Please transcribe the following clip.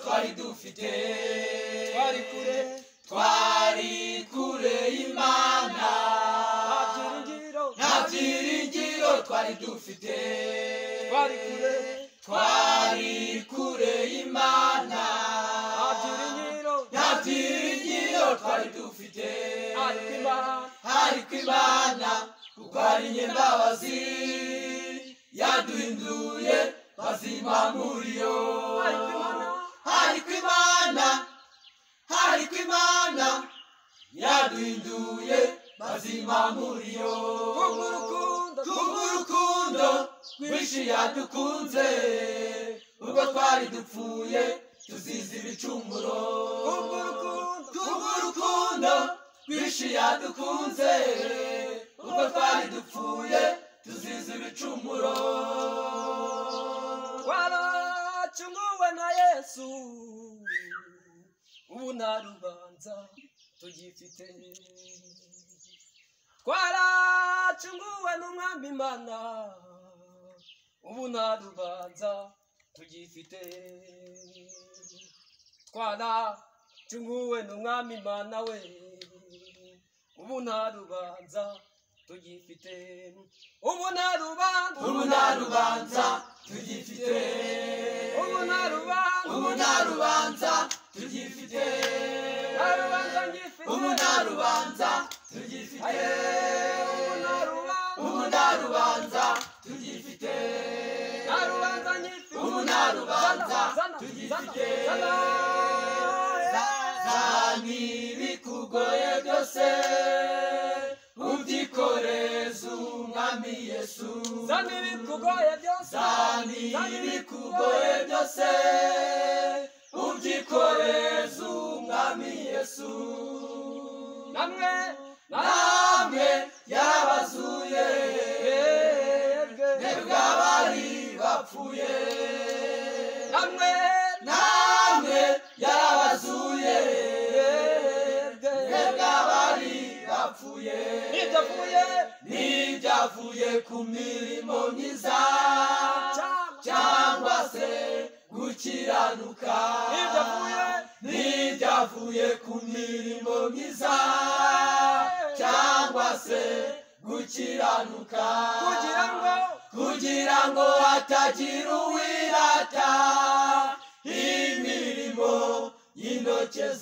twari dufite twari kure y'Imana nta byiringiro twari dufite twari kure y'Imana nta byiringiro twari dufite ariko Imana kuko ari nyembabazi yaduhinduye bazima muri yo ariko Imana yaduhinduye bazima muri yo kubw'urukundo rwinshi yadukunze ubwo twari dupfuye tuzize ibicumuro kubw'urukundo rwinshi yadukunze ubwo twari dupfuye tuzize ibicumuro twaracunguwe na Yesu ubu nta rubanza tugifite twaracunguwe n'Umwami Imana ubu nta rubanza tugifite twaracunguwe n'Umwami Imana we ubu nta rubanza tugifite ubu nta rubanza tugifite ubu nta rubanza tugifite ubu nta rubanza tugifite ubu nta rubanza tugifite ubu nta rubanza tugifite zana ibikugoye byose ubyikoreze Umwami Yesu zana ibikugoye byose ubyikoreze Umwami Yesu namwe yabazuye mwebwe abari bapfuye namwe yabazuye mwebwe abari bapfuye n'ibyavuye ku mirimo myiza cyangwa se gukiranuka n'ibyavuye ku mirimo myiza cyangwa se gukiranuka kugira ngo hatagira uwirata imirimo y'intoke